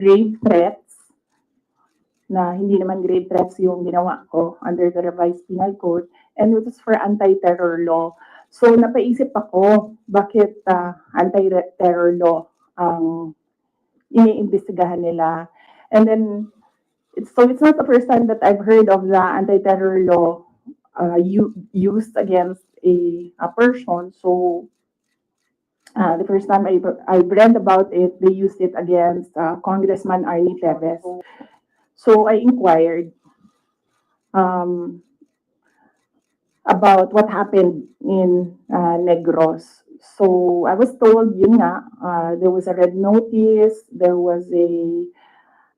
grave threats na hindi naman grave threats yung ginawa ko under the revised penal code, and it was for anti-terror law. So napaisip ako, bakit anti-terror law ang iniimbestigahan nila? And then, it's not the first time that I've heard of the anti-terror law used against a person. So the first time I read about it, they used it against Congressman Arnie Teves. So I inquired um, about what happened in Negros. So I was told, yun nga, there was a red notice, there was a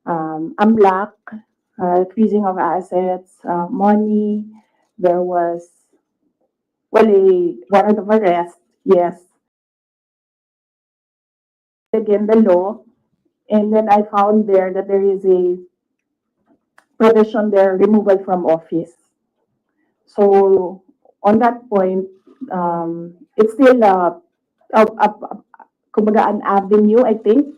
AMLAC, freezing of assets, money, there was, well, a warrant of arrest, yes. Again, the law, and then I found there that there is a provision there, removal from office. So on that point, it's still kumbaga an avenue, I think,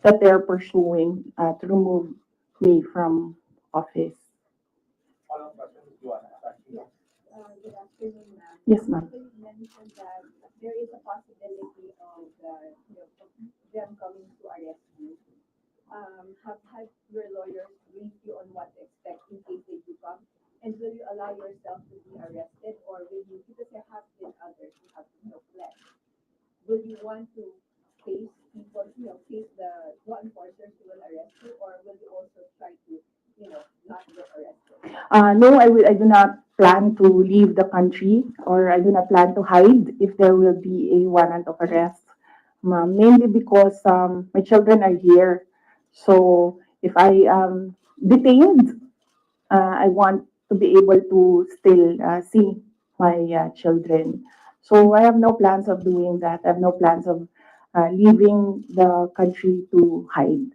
that they're pursuing to remove me from office. Good afternoon, ma'am. Yes, ma'am. So you mentioned that there is a possibility of them coming to arrest you. Have your lawyers briefed you on what to expect in case they do come? And will you allow yourself to be arrested, or will you, because there have been others who have fled, will you want to face people, face the law enforcers who will arrest you, or will you also try to, not get arrested? No, I do not plan to leave the country, or I do not plan to hide if there will be a warrant of arrest. Mainly because my children are here. So if I am detained, I want to be able to still see my children. So I have no plans of doing that. I have no plans of leaving the country to hide.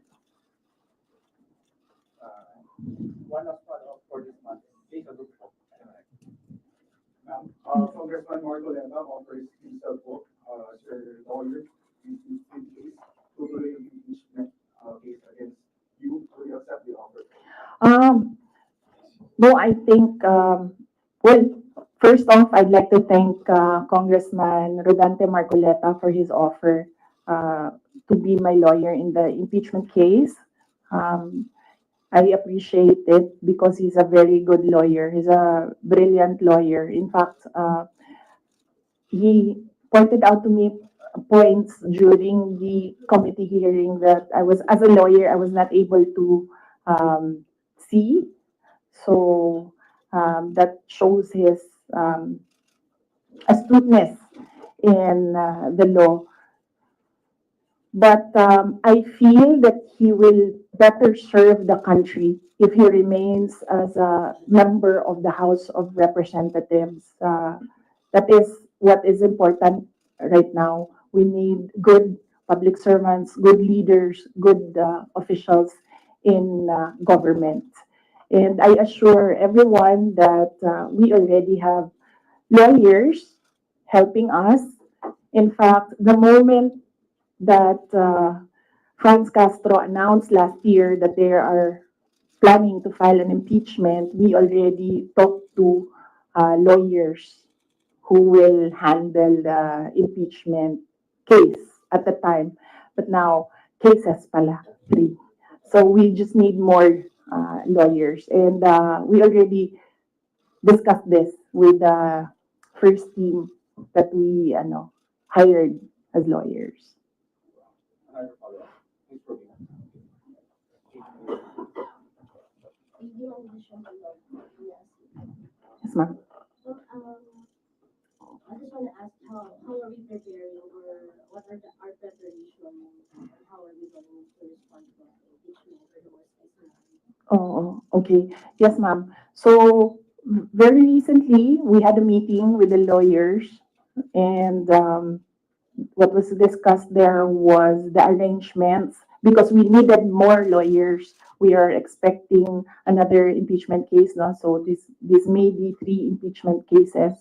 One of for this month. Please, Congressman Marco Lema offers himself book as your lawyer in case tutuloy yung impeachment case against you. Will you accept the offer? No, I think, well, first off, I'd like to thank Congressman Rodante Marcoleta for his offer to be my lawyer in the impeachment case. Um, I appreciate it because he's a very good lawyer. He's a brilliant lawyer. In fact, he pointed out to me points during the committee hearing that I was, as a lawyer, I was not able to see. So that shows his astuteness in the law. But I feel that he will better serve the country if he remains as a member of the House of Representatives. That is what is important right now. We need good public servants, good leaders, good officials in government. And I assure everyone that we already have lawyers helping us. In fact, the moment that Franz Castro announced last year that they are planning to file an impeachment, we already talked to lawyers who will handle the impeachment case at the time. But now, cases pala, 3. So we just need more lawyers. And we already discussed this with the first team that we hired as lawyers. You mentioned a lot. Yes, ma'am. So, I just want to ask how are we preparing, or what are our preparation, and how are we going to respond to the impeachment or the worst case scenario? Oh, okay. Yes, ma'am. So very recently, we had a meeting with the lawyers, and what was discussed there was the arrangements because we needed more lawyers. We are expecting another impeachment case now, so this may be 3 impeachment cases.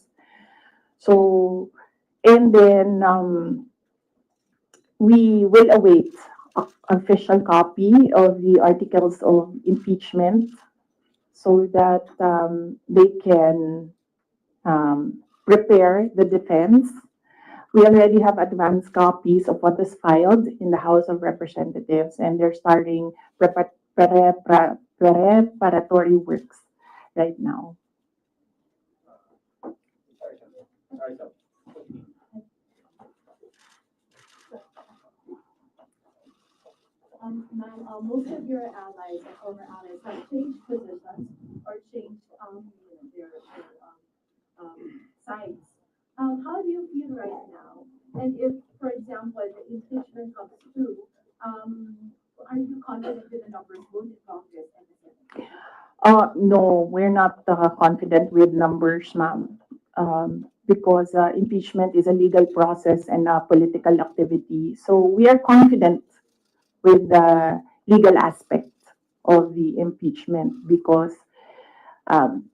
So, and then we will await official copy of the articles of impeachment so that they can prepare the defense. We already have advanced copies of what is filed in the House of Representatives, and they're starting preparatory works right now. Sorry, sir. Ma'am, most of your allies or former allies have changed positions or changed, sides. How do you feel right now? And if, for example, the impeachment comes through, are you confident with the numbers both in Congress and the Senate? No, we're not confident with numbers, ma'am, because impeachment is a legal process and a political activity. So we are confident with the legal aspect of the impeachment because um,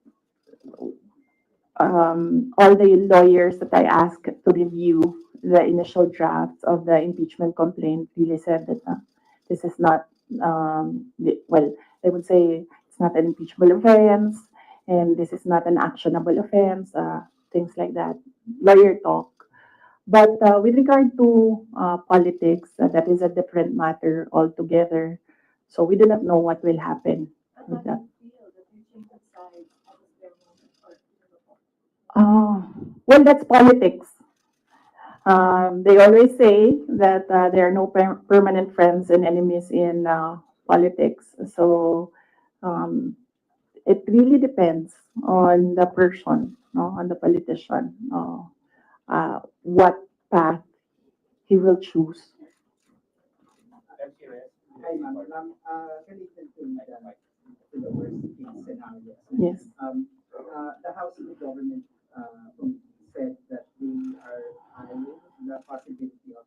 all the lawyers that I asked to review the initial draft of the impeachment complaint really said that this is not, well, they would say it's not an impeachable offense and this is not an actionable offense, things like that, lawyer talk. But with regard to politics, that is a different matter altogether. So we do not know what will happen with that. Well, that's politics. They always say that there are no permanent friends and enemies in politics. So um, it really depends on the person, no, on the politician, what path he will choose. Hi, ma'am. Related to the worst case scenario. Yes. The House and the government said that they are eyeing the possibility of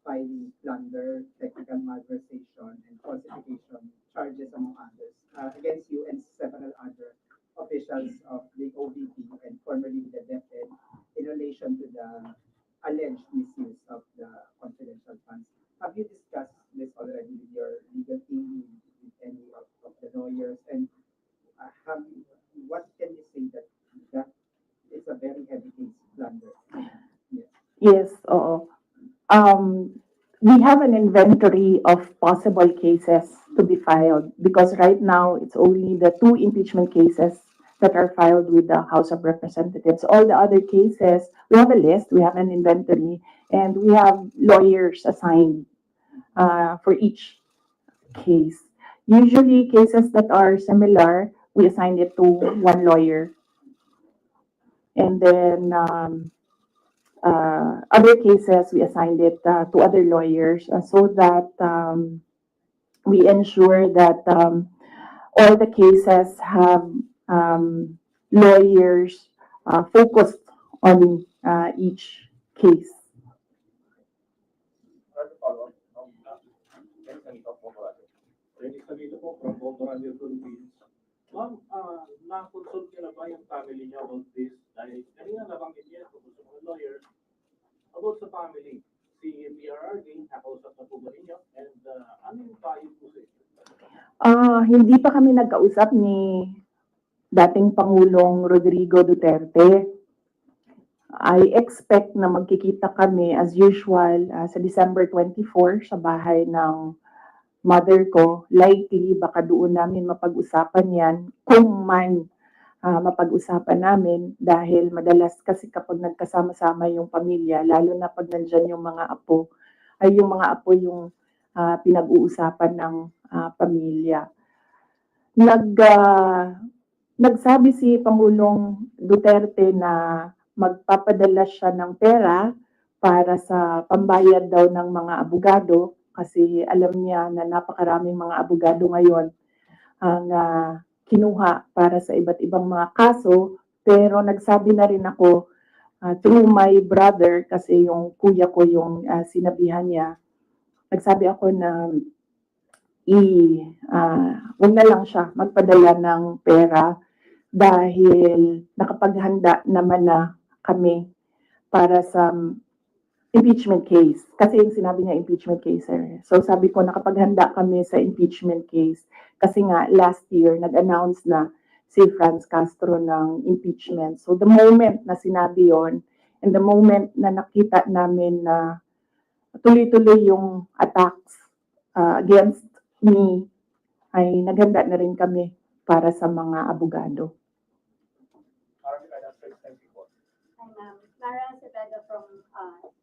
filing plunder, technical malversation, and falsification charges, among others, against you and several other officials of the OVP and formerly the DepEd in relation to the alleged misuse of the confidential funds. Have you discussed this already with your legal team, with any of the lawyers, and what can you say that it's a very heavy case blunder? Yes. Yes, oo. Um, we have an inventory of possible cases to be filed because right now it's only the two impeachment cases that are filed with the House of Representatives. All the other cases, we have a list, we have an inventory, and we have lawyers assigned for each case. Usually, cases that are similar, we assign it to one lawyer. And then other cases, we assigned it to other lawyers so that we ensure that all the cases have lawyers focused on each case. Pwede sabihin po from Bongo Radio Philippines. Ma'am, na-consult niyo na ba yung family niyo about this? Dahil kanina nabanggit niya kung gusto mga lawyers about sa family. Si PRRD, nakausap na po ba ninyo? And ano yung payo po sa inyo? Hindi pa kami nagkausap ni dating Pangulong Rodrigo Duterte. I expect na magkikita kami as usual sa December 24 sa bahay ng mother ko. Likely, baka doon namin mapag-usapan yan kung man mapag-usapan namin dahil madalas kasi kapag nagkasama-sama yung pamilya, lalo na pag nandyan yung mga apo, ay yung mga apo yung pinag-uusapan ng pamilya. Nagsabi si Pangulong Duterte na magpapadala siya ng pera para sa pambayad daw ng mga abogado kasi alam niya na napakaraming mga abogado ngayon ang kinuha para sa iba't ibang mga kaso. Pero nagsabi na rin ako through my brother kasi yung kuya ko yung sinabihan niya. Nagsabi ako na huwag na lang siya magpadala ng pera dahil nakapaghanda naman na kami para sa impeachment case. Kasi yung sinabi niya impeachment case, sir. So sabi ko, nakapaghanda kami sa impeachment case. Kasi nga, last year, nag-announce na si Franz Castro ng impeachment. So the moment na sinabi yon, and the moment na nakita namin na tuloy-tuloy yung attacks against me, ay naghanda na rin kami para sa mga abogado. Marami ka na first-time people. Hi, ma'am. Clara Cepeda from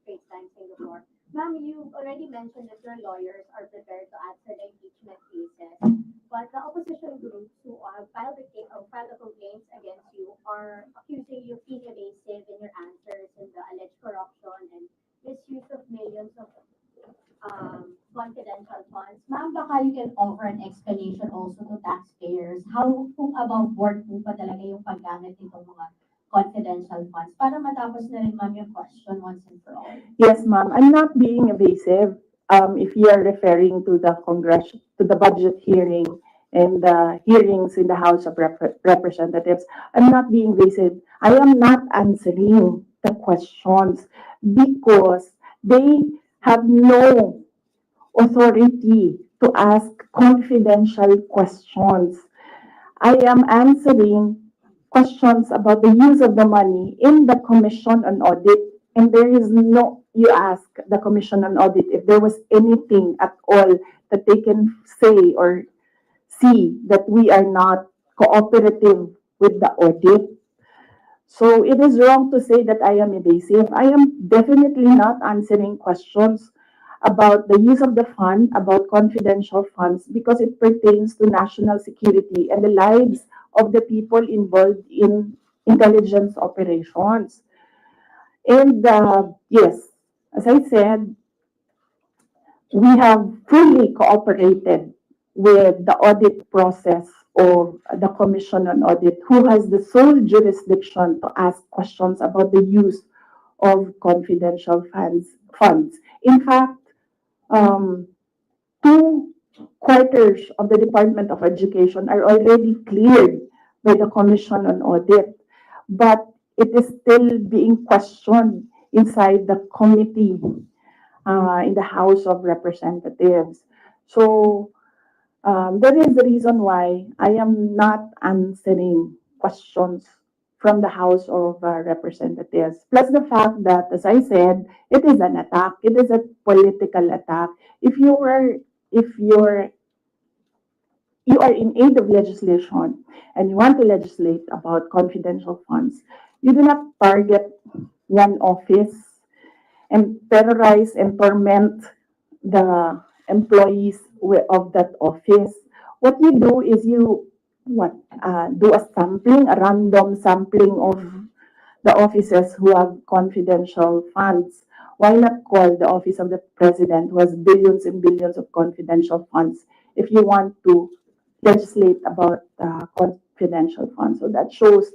Straits Times, Singapore. Ma'am, you already mentioned that your lawyers are prepared to answer the impeachment cases, but the opposition groups who filed the complaints against you are accusing you of being evasive in your answers and the alleged corruption and misuse of millions of confidential funds. Ma'am, baka you can offer an explanation also to taxpayers. How, kung above board po pa talaga yung paggamit nitong mga confidential funds para matapos na rin, ma'am, yung question once and for all. Yes, ma'am. I'm not being evasive. If you are referring to the budget hearing and the hearings in the House of Representatives, I'm not being evasive. I am not answering the questions because they have no authority to ask confidential questions. I am answering questions about the use of the money in the Commission on Audit, and there is no, you ask the Commission on Audit if there was anything at all that they can say or see that we are not cooperative with the audit. So it is wrong to say that I am evasive. I am definitely not answering questions about the use of the fund, about confidential funds, because it pertains to national security and the lives of the people involved in intelligence operations. And yes, as I said, we have fully cooperated with the audit process of the Commission on Audit, who has the sole jurisdiction to ask questions about the use of confidential funds. In fact, 2 quarters of the Department of Education are already cleared by the Commission on Audit, but it is still being questioned inside the committee in the House of Representatives. So that is the reason why I am not answering questions from the House of Representatives. Plus the fact that, as I said, it is an attack. It is a political attack. If you're in aid of legislation and you want to legislate about confidential funds, you do not target one office and terrorize and torment the employees of that office. What you do is you do a sampling, a random sampling of the offices who have confidential funds. Why not call the office of the president who has billions and billions of confidential funds if you want to legislate about confidential funds? So that shows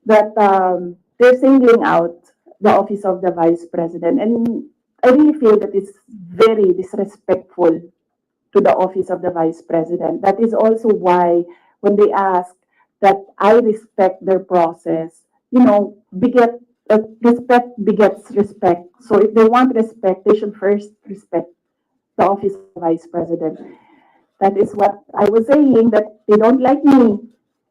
that they're singling out the office of the vice president. And I really feel that it's very disrespectful to the office of the vice president. That is also why when they ask that I respect their process, respect begets respect. So if they want respect, they should first respect the office of the vice president. That is what I was saying, that they don't like me,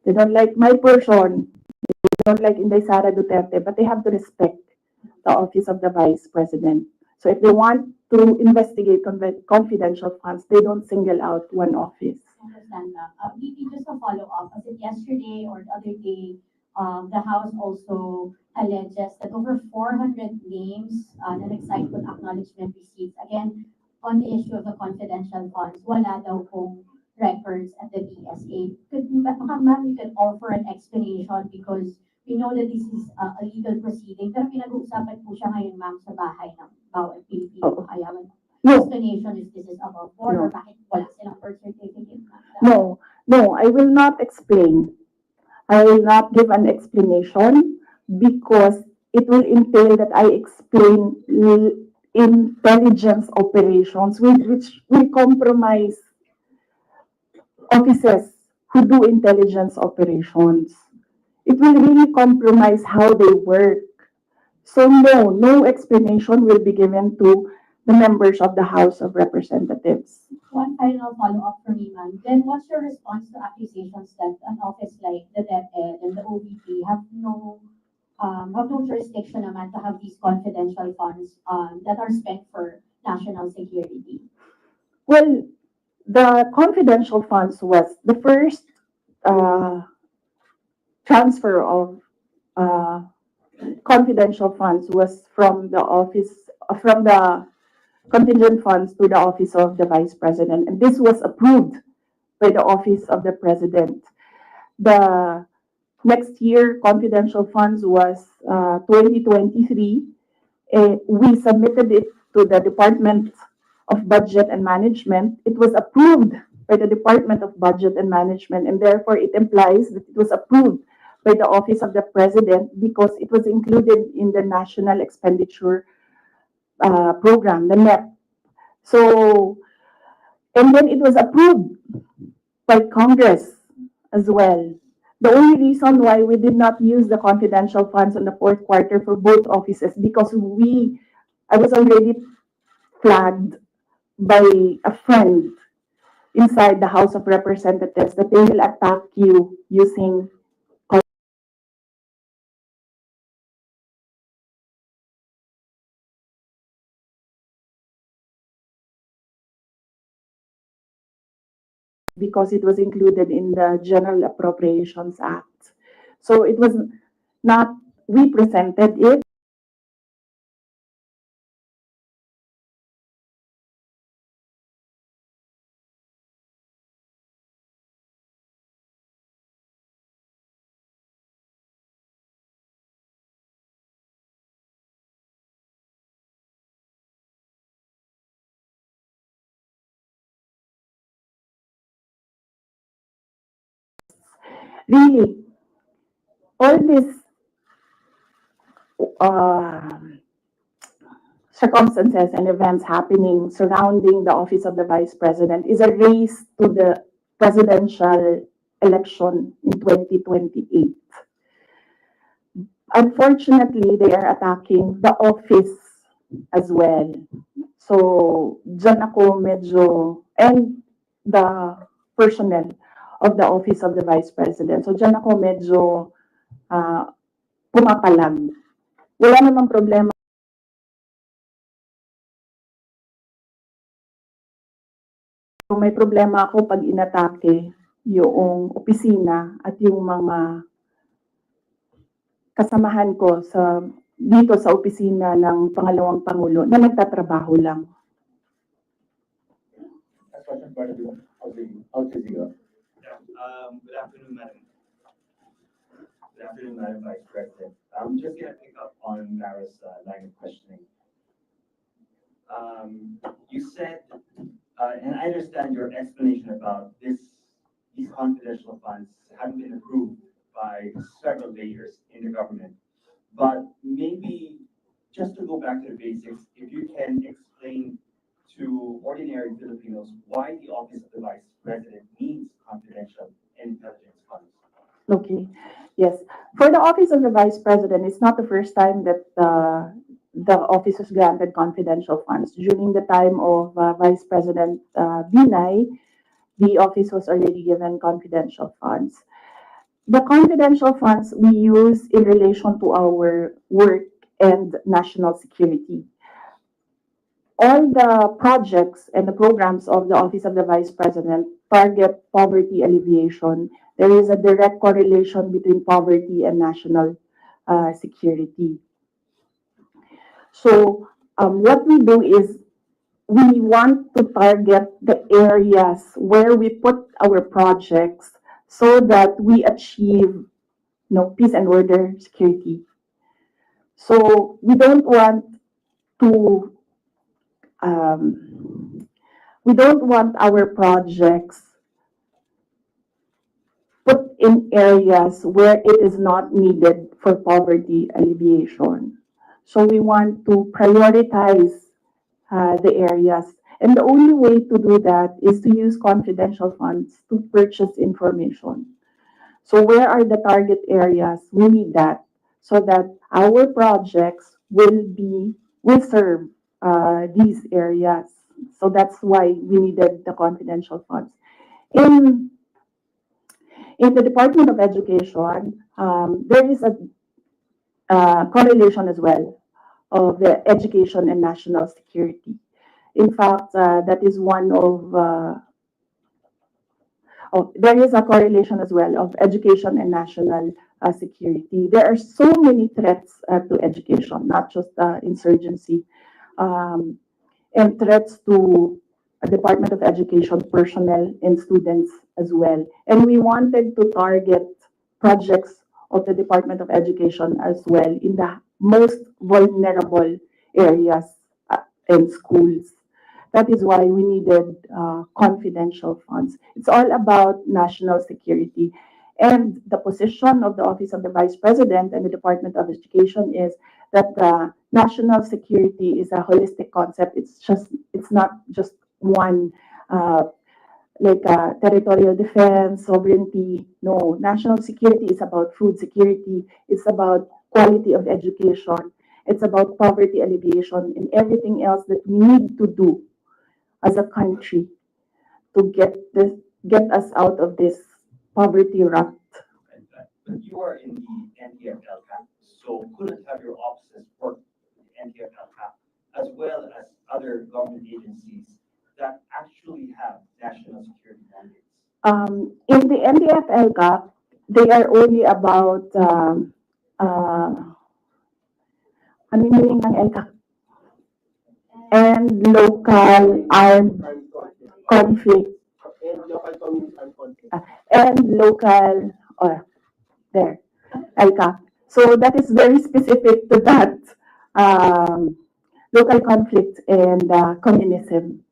they don't like my person, they don't like Inday Sara Duterte, but they have to respect the office of the vice president. So if they want to investigate confidential funds, they don't single out one office. Understand, ma'am. VP, just a follow-up. As in yesterday or the other day, the House also alleges that over 400 names na nag-cite with acknowledgement receipts. Again, on the issue of the confidential funds, wala daw pong records at the BSA. Baka ma'am, you can offer an explanation because we know that this is a legal proceeding, pero pinag-uusapan po siya ngayon, ma'am, sa bahay ng bawat Pilipino. Kaya explanation is this is above board or bakit wala silang birth certificate, ma'am? No, I will not explain. I will not give an explanation because it will entail that I explain intelligence operations, which will compromise officers who do intelligence operations. It will really compromise how they work. So no, no explanation will be given to the members of the House of Representatives. One final follow-up for me, ma'am. Then what's your response to accusations that an office like the DepEd and the OVP have no jurisdiction naman to have these confidential funds that are spent for national security? Well, the confidential funds was the first uh, transfer of uh, confidential funds was from the office, from the contingent funds to the office of the Vice President, and this was approved by the office of the President. The next year confidential funds was 2023. We submitted it to the Department of Budget and Management. It was approved by the Department of Budget and Management, and therefore it implies that it was approved by the Office of the President because it was included in the National Expenditure Program, the NEP. So, and then it was approved by Congress as well. The only reason why we did not use the confidential funds in the fourth quarter for both offices because I was already flagged by a friend inside the House of Representatives that they will attack you using because it was included in the General Appropriations Act. So it was not, we presented it. Really, all these uh, circumstances and events happening surrounding the office of the Vice President is a race to the presidential election in 2028. Unfortunately, they are attacking the office as well. So, dyan ako medyo, and the personnel of the office of the Vice President. So, dyan ako medyo pumapalag. Wala namang problema. So, may problema ako pag inatake yung opisina at yung mga kasamahan ko dito sa opisina ng pangalawang Pangulo na nagtatrabaho lang. Next question, Al Jazeera. Good afternoon, Madam. Good afternoon, Madam Vice President. I'm just going to pick up on Mara's line of questioning. You said, and I understand your explanation about these confidential funds haven't been approved by several layers in the government. But maybe just to go back to the basics, if you can explain to ordinary Filipinos why the Office of the Vice President needs confidential intelligence funds. Okay. Yes. For the Office of the Vice President, it's not the first time that the office was granted confidential funds. During the time of Vice President Binay, the office was already given confidential funds. The confidential funds we use in relation to our work and national security. All the projects and the programs of the Office of the Vice President target poverty alleviation. There is a direct correlation between poverty and national security. So what we do is we want to target the areas where we put our projects so that we achieve peace and order, security. So to we don't want our projects put in areas where it is not needed for poverty alleviation. So we want to prioritize the areas. And the only way to do that is to use confidential funds to purchase information. So where are the target areas? We need that so that our projects will serve these areas. So that's why we needed the confidential funds. In in the Department of Education, there is a correlation as well of the education and national security. In fact, that is one of there is a correlation as well of education and national security. There are so many threats to education, not just insurgency, um, and threats to Department of Education personnel and students as well. And we wanted to target projects of the Department of Education as well in the most vulnerable areas in schools. That is why we needed confidential funds. It's all about national security. And the position of the Office of the Vice President and the Department of Education is that national security is a holistic concept. It's not just one, like territorial defense, sovereignty. No, national security is about food security. It's about quality of education. It's about poverty alleviation and everything else that we need to do as a country to get us out of this poverty rut. But you are in the NTF LCAP, so couldn't have your offices work with the NTF LCAP as well as other government agencies that actually have national security mandates? In the NDF LCAP, they are only about ano yung ng LCAP? And local armed conflict. And local community and conflict. And local, there, LCAP. So that is very specific to that local conflict and communism.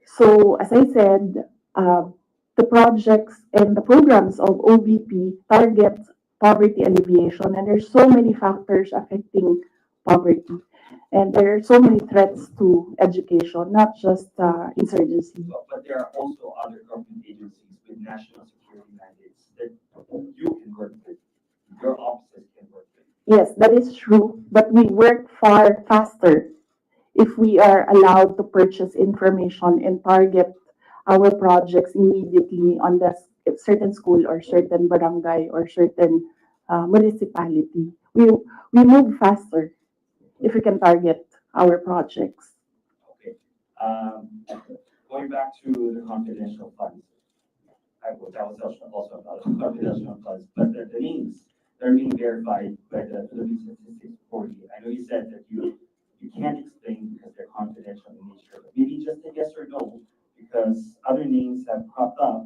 So as I said, the projects and the programs of OVP target poverty alleviation, and there's so many factors affecting poverty. And there are so many threats to education, not just insurgency. But there are also other government agencies with national security mandates that you can work with, your offices can work with. Yes, that is true, but we work far faster if we are allowed to purchase information and target our projects immediately on the certain school or certain barangay or certain municipality. We move faster if we can target our projects. Okay. Going back to the confidential funds, that was also about confidential funds, but the names that are being verified by the Philippine Statistics Authority. I know you said that you can't explain because they're confidential in nature, but maybe just a yes or no, because other names have cropped up,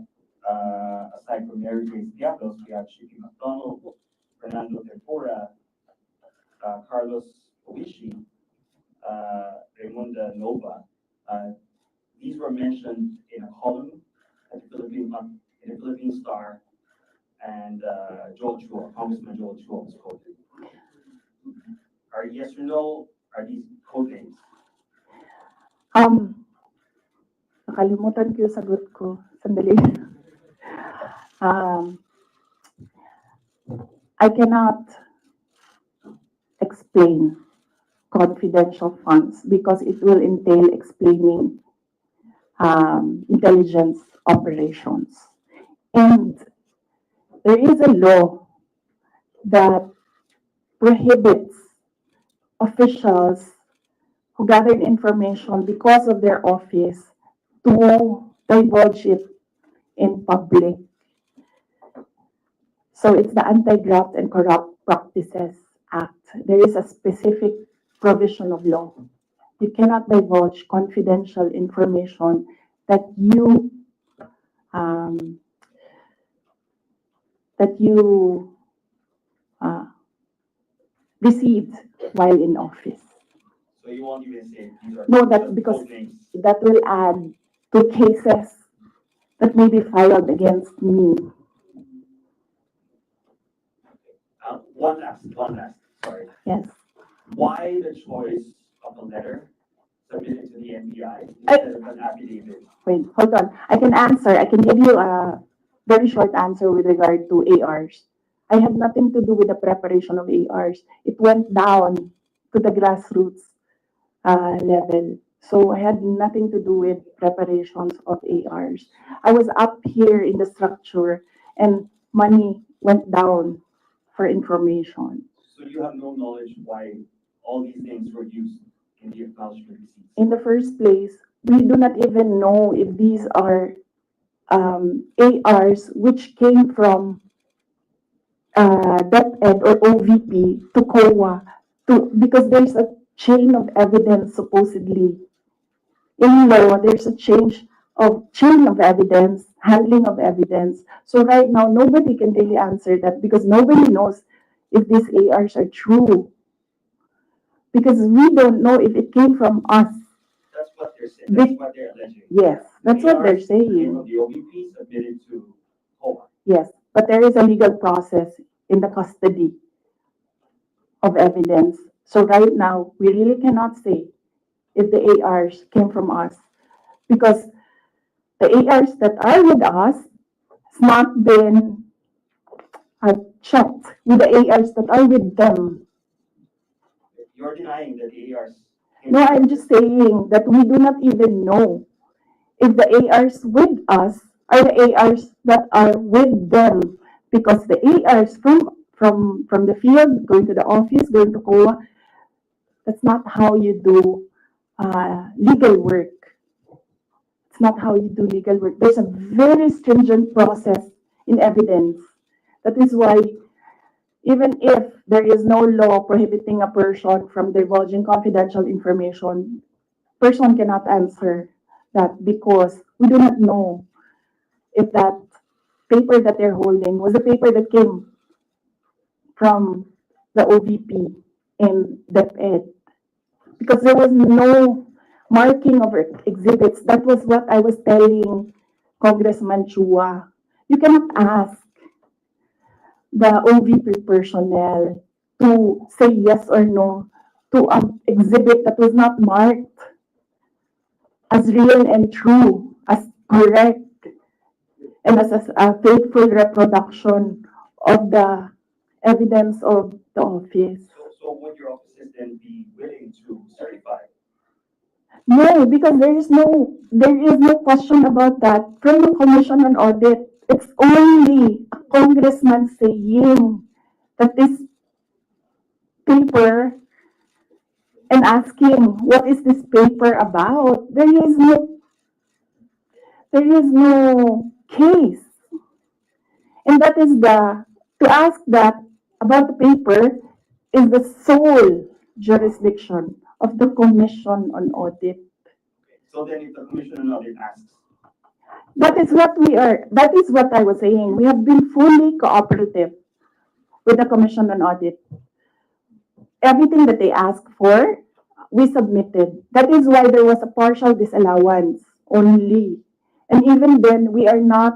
aside from Mary Grace Diablos, we have Chicky McDonald, Fernando Tempora, Carlos Oishi, Raymunda Nova. These were mentioned in a column at the Philippine Star, and Joel Chua, Congressman Joel Chua was quoted. Are yes or no, are these code names? Nakalimutan ko yung sagot ko. Sandali. I cannot explain confidential funds because it will entail explaining intelligence operations. And there is a law that prohibits officials who gathered information because of their office to divulge it in public. So it's the Anti-Graft and Corrupt Practices Act. There is a specific provision of law. You cannot divulge confidential information that you received while in office. So you won't even say these are No, that's because code names. that will add to cases that may be filed against me. One last, sorry. Yes. Why the choice of a letter submitted to the NBI instead of an affidavit? Wait, hold on. I can answer. I can give you a very short answer with regard to ARs. I had nothing to do with the preparation of ARs. It went down to the grassroots level. So I had nothing to do with preparations of ARs. I was up here in the structure and money went down for information. So you have no knowledge why all these things were used in the acknowledgement receipts? In the first place, we do not even know if these are ARs which came from DepEd or OVP to COA because there's a chain of evidence supposedly. In law, there's a chain of evidence, handling of evidence. So right now, nobody can really answer that because nobody knows if these ARs are true. Because we don't know if it came from us. That's what they're saying, that's what they're alleging. Yes, that's what they're ARs came saying. from the OVP submitted to COA. Yes, but there is a legal process in the custody of evidence. So right now, we really cannot say if the ARs came from us because the ARs that are with us has not been checked with the ARs that are with them. You're denying that the ARs came No, from I'm just saying that we do not even know if the ARs with us are the ARs that are with them because the ARs from the field going to the office going to COA, that's not how you do legal work. It's not how you do legal work. There's a very stringent process in evidence. That is why even if there is no law prohibiting a person from divulging confidential information, person cannot answer that because we do not know if that paper that they're holding was the paper that came from the OVP and DepEd. Because there was no marking of exhibits. That was what I was telling Congressman Chua. You cannot ask the OVP personnel to say yes or no to an exhibit that was not marked as real and true, as correct, and as a faithful reproduction of the evidence of the office. So would your offices then be willing to certify? No, because there is no question about that from the Commission on Audit. It's only a congressman saying that this paper and asking what is this paper about. There is no case. And that is to ask that about the paper is the sole jurisdiction of the Commission on Audit. So then if the Commission on Audit asks, That is what I was saying. We have been fully cooperative with the Commission on Audit. Everything that they asked for, we submitted. That is why there was a partial disallowance only. And even then, we are not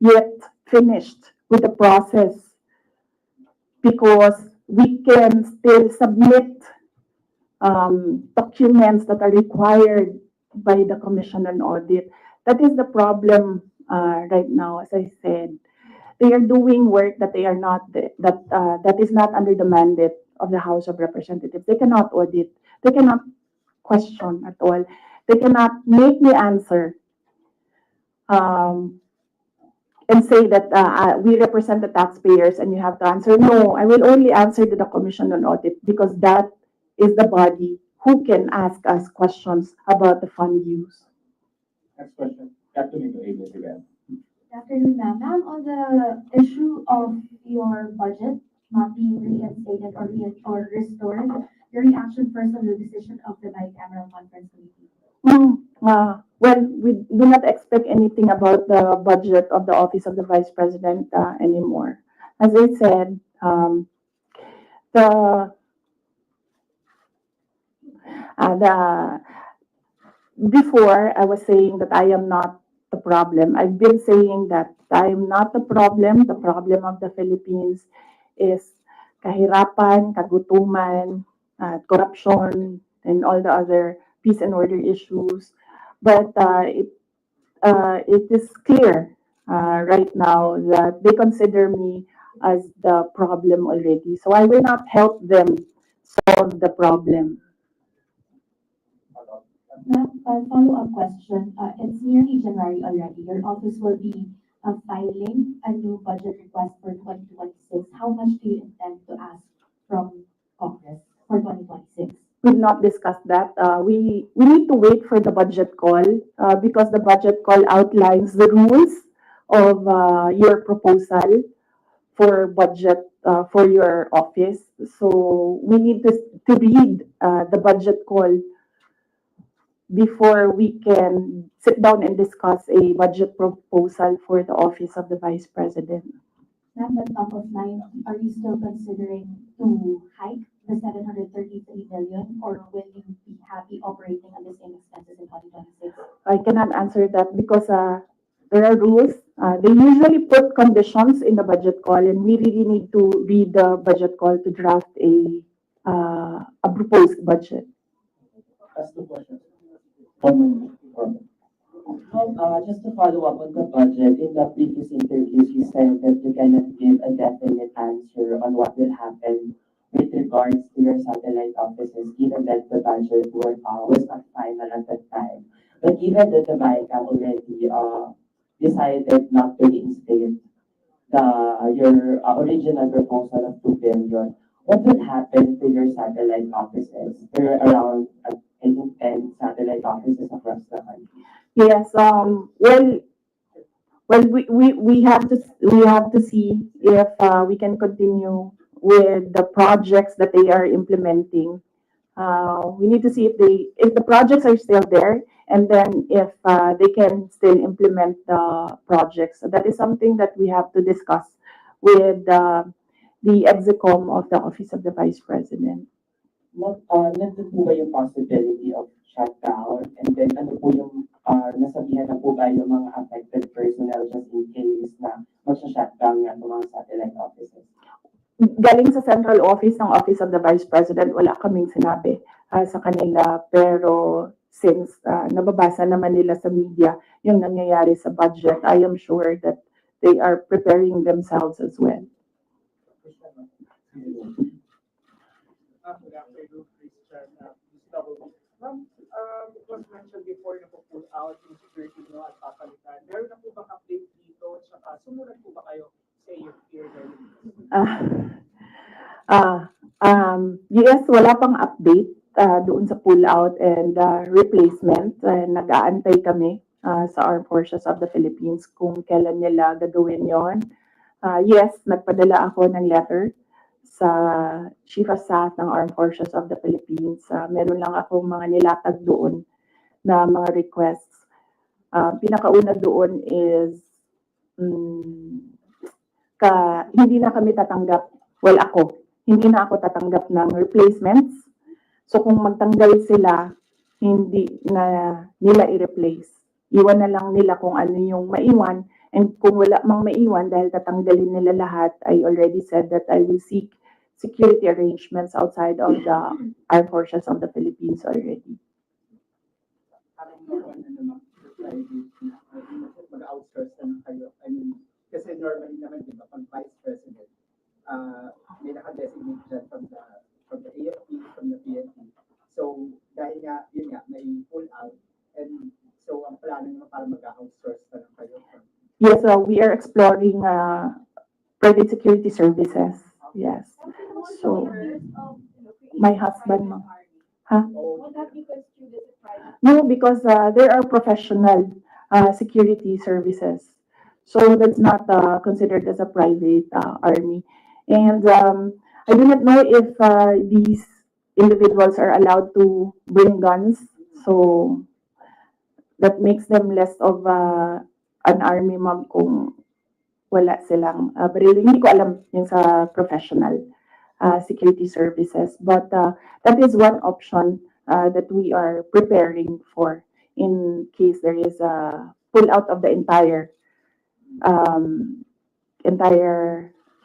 yet finished with the process because we can still submit documents that are required by the Commission on Audit. That is the problem right now, as I said. They are doing work that that is not under the mandate of the House of Representatives. They cannot audit. They cannot question at all. They cannot make me answer and say that we represent the taxpayers and you have to answer. No, I will only answer to the Commission on Audit because that is the body who can ask us questions about the fund use. Next question. Captain Able again. Good afternoon, ma'am. Ma'am, on the issue of your budget not being reinstated or restored, your reaction first on the decision of the bicameral conference committee. Well, we do not expect anything about the budget of the Office of the Vice President anymore. As I said, the before I was saying that I am not the problem. I've been saying that I am not the problem. The problem of the Philippines is kahirapan, kagutuman, corruption, and all the other peace and order issues. But it is clear right now that they consider me as the problem already. So I will not help them solve the problem. Ma'am, a follow-up question. It's nearly January already. Your office will be filing a new budget request for 2026. How much do you intend to ask from Congress for 2026? We've not discussed that. We need to wait for the budget call because the budget call outlines the rules of your proposal for budget for your office. So we need to read the budget call before we can sit down and discuss a budget proposal for the office of the Vice President. Ma'am, but top of mind, are you still considering to hike the 733 million, or will you be happy operating on the same expenses in 2026? I cannot answer that because there are rules. They usually put conditions in the budget call, and we really need to read the budget call to draft a proposed budget. Ask the question. 1 minute. Just to follow up on the budget, in the previous interviews, you said that you cannot give a definite answer on what will happen with regards to your satellite offices, given that the budget was not final at that time. But given that the BICAM already decided not to reinstate your original proposal of 2 billion, what will happen to your satellite offices? There are around, I think, 10 satellite offices across the country. Yes. We have to see if we can continue with the projects that they are implementing. We need to see if the projects are still there, and then if they can still implement the projects. So that is something that we have to discuss with the execom of the Office of the Vice President. Nandun po ba yung possibility of shutdown? And then ano po yung nasabihan na po ba yung mga affected personnel just in case na mag-shutdown nga itong mga satellite offices? Galing sa central office ng Office of the Vice President, wala kaming sinabi sa kanila. Pero since nababasa naman nila sa media yung nangyayari sa budget, I am sure that they are preparing themselves as well. Good afternoon, Christian. Ma'am, it was mentioned before na po out yung security nyo at papalitan. Meron na po bang update dito? Tsaka sumunod po ba kayo sa AFP? Yes, wala pang update doon sa pull-out and replacement. Nag-aantay kami sa Armed Forces of the Philippines kung kailan nila gagawin yon. Yes, nagpadala ako ng letter sa Chief of Staff ng Armed Forces of the Philippines. Meron lang ako mga nilatag doon na mga requests. Pinakauna doon is hindi na kami tatanggap, hindi na ako tatanggap ng replacements. So kung magtanggal sila, hindi na nila i-replace. Iwan na lang nila kung ano yung maiwan. And kung wala mang maiwan dahil tatanggalin nila lahat, I already said that I will seek security arrangements outside of the Armed Forces of the Philippines already. Mag-outsource na kayo. I mean, kasi normally naman, di ba, pag Vice President, may naka-designate dyan from the AFP, from the PNP. So, dahil nga, yun nga, may pull out. And so, ang plano nyo para mag-outsource na lang kayo. Yes, we are exploring private security services. Yes. So, my husband, ma'am. Huh? Would that be construed as a private? No, because there are professional security services. So that's not considered as a private army. And I do not know if these individuals are allowed to bring guns. So that makes them less of an army, ma'am, kung wala silang baril. Hindi ko alam yung sa professional security services. But that is one option that we are preparing for in case there is a pull out of the entire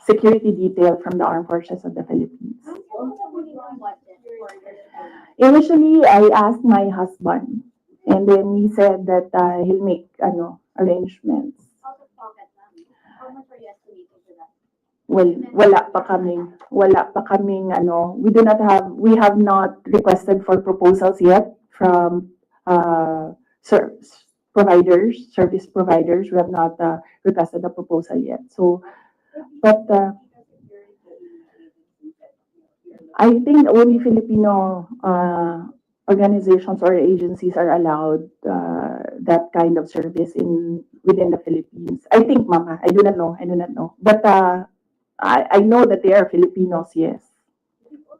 security detail from the Armed Forces of the Philippines. Initially, I asked my husband, and then he said that he'll make arrangements. Out of pocket, ma'am. How much are you estimating for that? well, wala pa kaming, we have not requested for proposals yet from, service providers. We have not, requested a proposal yet. So, but, I think only Filipino, organizations or agencies are allowed, that kind of service within the Philippines. I think, Mama, I do not know. But, I know that they are Filipinos, yes. Do you feel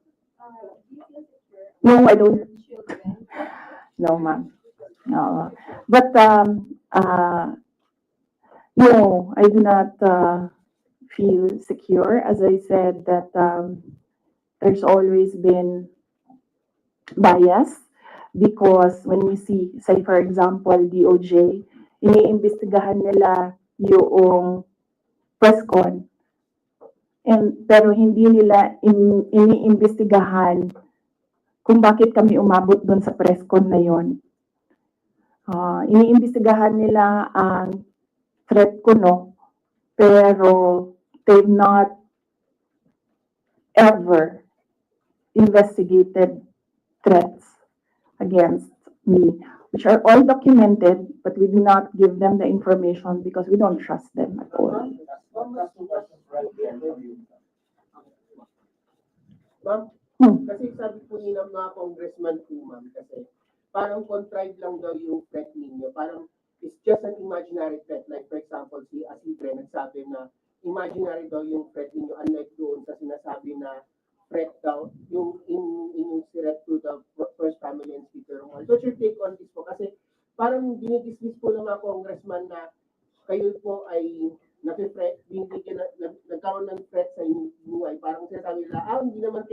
secure No, I don't. about your children? No, ma'am. No. But no, I do not feel secure. As I said, that there's always been bias because when we see, say for example, DOJ, iniimbestigahan nila yung press con. Pero hindi nila iniimbestigahan kung bakit kami umabot doon sa press con na yon. Iniimbestigahan nila ang threat ko, no? Pero they've not ever investigated threats against me, which are all documented, but we do not give them the information because we don't trust them at all. Last two questions right there from you. Ma'am, Hmm. kasi sabi po ni ng mga congressman po, ma'am, kasi parang contrived lang daw yung threat ninyo. Parang it's just an imaginary threat. Like for example, si Asibre nagsabi na imaginary daw yung threat ninyo, unlike doon sa sinasabi na threat daw, yung yung threat to the first family and speaker. What's your take on this po? Kasi parang dinidismiss po ng mga congressman na kayo po ay nape-threat, nagkaroon ng threat sa inyong buhay. Parang sinasabi nila, hindi naman,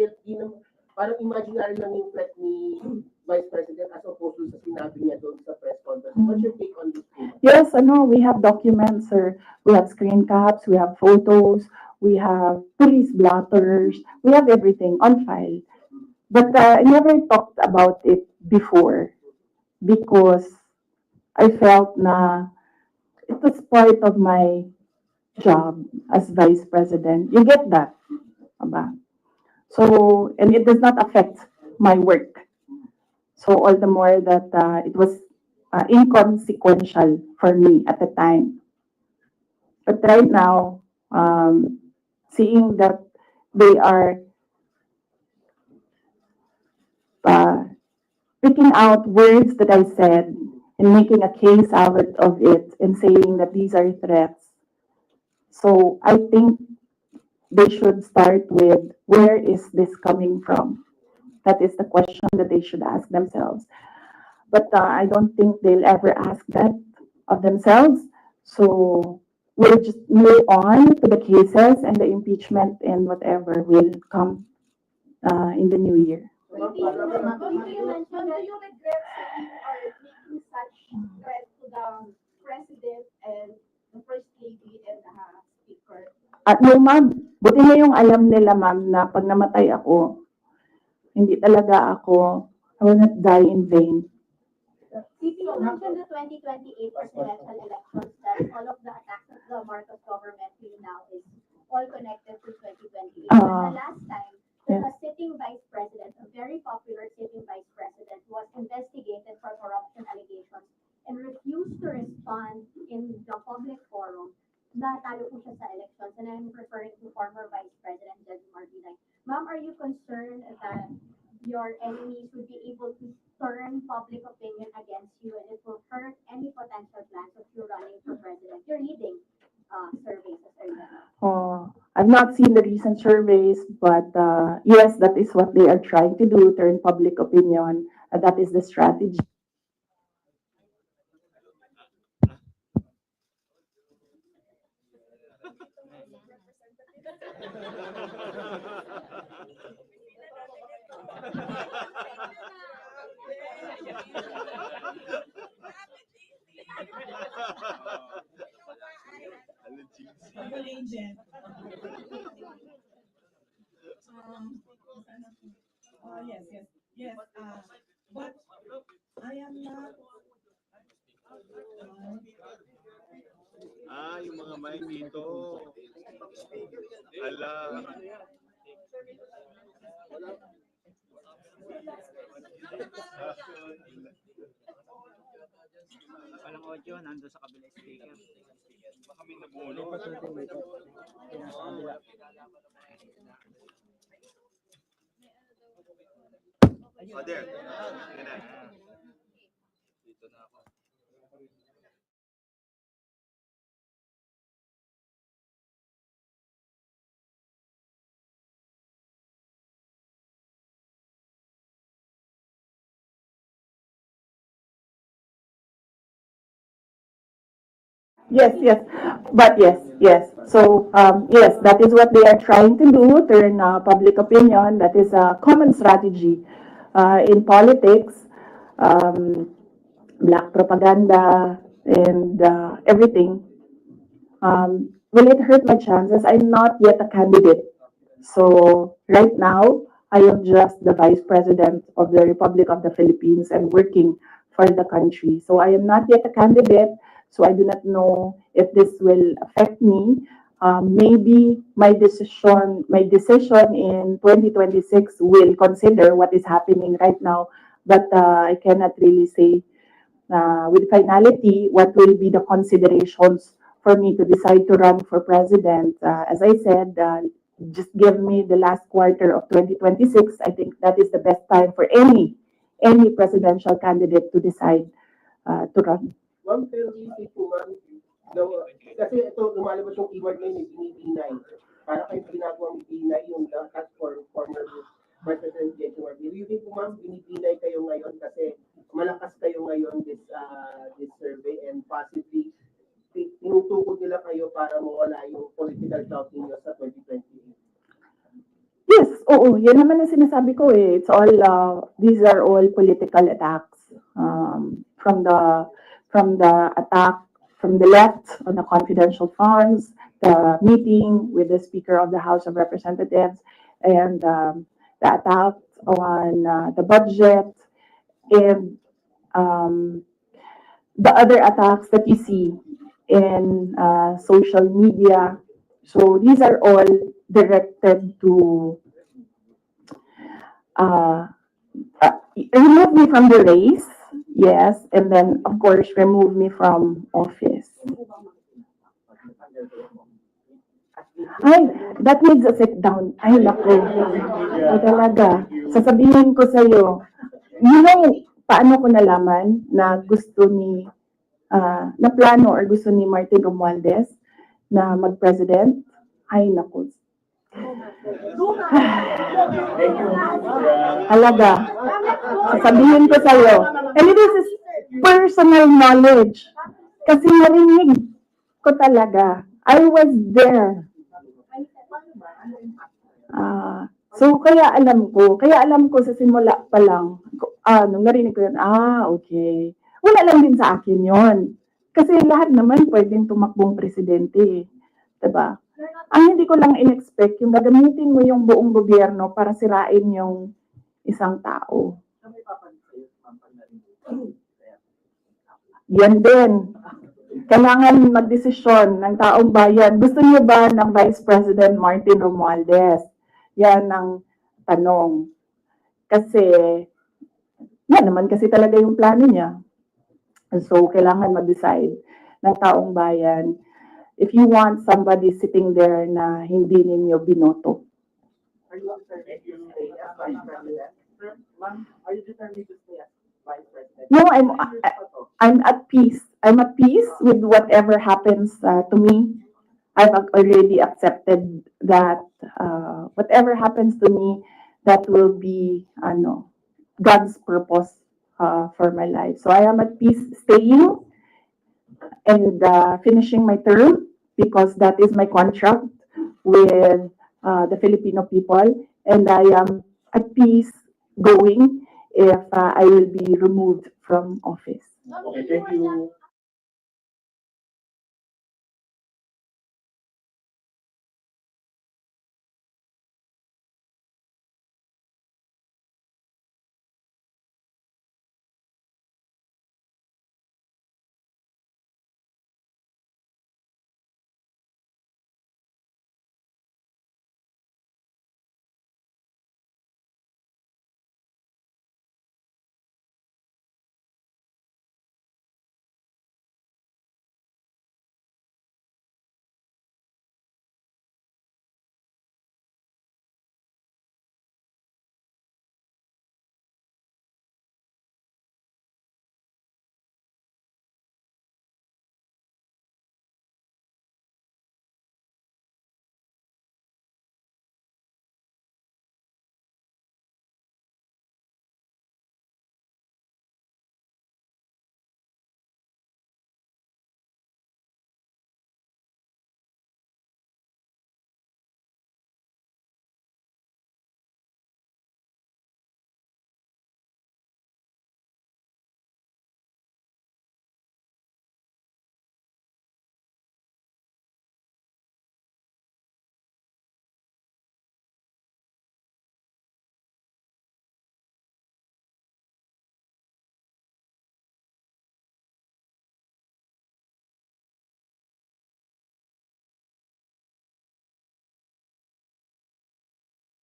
parang imaginary lang yung threat ni Vice President as opposed to sa sinabi niya doon sa press conference. What's your take on this? Yes, we have documents, sir. We have screen caps, we have photos, we have police blotters, we have everything on file. But I never talked about it before because I felt na it was part of my job as Vice President. You get that? Aba? So, and it does not affect my work. So all the more that it was inconsequential for me at the time. But right now, seeing that they are picking out words that I said and making a case out of it and saying that these are threats. So I think they should start with where is this coming from? That is the question that they should ask themselves. But I don't think they'll ever ask that of themselves. So we'll just move on to the cases and the impeachment and whatever will come in the new year. Do you regret saying you are making such threat to the president and the first lady and the speaker? No, ma'am. Buti na yung alam nila, ma'am, na pag namatay ako, hindi talaga ako, I will not die in vain. CP, you mentioned the 2028 presidential elections that all of the attacks of the Marcos government really now is all connected to 2028. But the last time, the sitting vice president, a very popular sitting vice president, was investigated for corruption allegations and refused to respond in the public forum. Natalo po siya sa elections, and I'm referring to former Vice President Judge Martinez. Ma'am, are you concerned that your enemies would be able to turn public opinion against you and it will hurt any potential plans of you running for president? You're leading surveys as earlier. I've not seen the recent surveys, but yes, that is what they are trying to do, turn public opinion. That is the strategy. Yes. But I am not. Yung mga may dito. Walang audio, nando sa kabila speaker. Yes, yes, but yes. So, yes, that is what they are trying to do, turn public opinion. That is a common strategy in politics, black propaganda, and everything. Will it hurt my chances? I'm not yet a candidate. So, right now, I am just the Vice President of the Republic of the Philippines and working for the country. So, I am not yet a candidate. So, I do not know if this will affect me. Maybe my decision in 2026 will consider what is happening right now, but I cannot really say with finality what will be the considerations for me to decide to run for president. As I said, just give me the last quarter of 2026. I think that is the best time for any presidential candidate to decide to run. Ma'am, pero isip po, ma'am, kasi ito, lumalabas yung keyword ngayon, binibinay. Para kayo ginagawang binay yung lahat for former President J.J. Really po, ma'am, binibinay kayo ngayon kasi malakas kayo ngayon this survey and possibly tinutukod nila kayo para mawala yung political clout ninyo sa 2028. Yes, oo, yan naman ang sinasabi ko eh. It's all, these are all political attacks from the attack from the left on the confidential funds, the meeting with the Speaker of the House of Representatives, and the attack on the budget, and the other attacks that you see in social media. So these are all directed to remove me from the race, yes, and then of course remove me from office. Ay, that needs a sit down. Ay, naku. Ay, talaga. Sasabihin ko sa'yo, paano ko nalaman na gusto ni, na plano or gusto ni Martin Romualdez na mag-president? Ay, naku. Talaga. Sasabihin ko sa'yo. And this is personal knowledge. Kasi narinig ko talaga. I was there. So, kaya alam ko sa simula pa lang, nung narinig ko yun, okay. Wala lang din sa akin yon. Kasi lahat naman pwedeng tumakbong presidente. Diba? Ang hindi ko lang in-expect, yung gagamitin mo yung buong gobyerno para sirain yung isang tao. Yan din. Kailangan magdesisyon ng taong bayan. Gusto niyo ba ng Vice President Martin Romualdez? Yan ang tanong. Kasi, yan naman kasi talaga yung plano niya. So, kailangan mag-decide ng taong bayan if you want somebody sitting there na hindi ninyo binoto. Are you determined to stay as Vice President? Ma'am, are you determined to stay as Vice President? No, I'm at peace. I'm at peace with whatever happens to me. I've already accepted that whatever happens to me, that will be God's purpose for my life. So I am at peace staying and finishing my term because that is my contract with the Filipino people, and I am at peace going if I will be removed from office. Okay, thank you.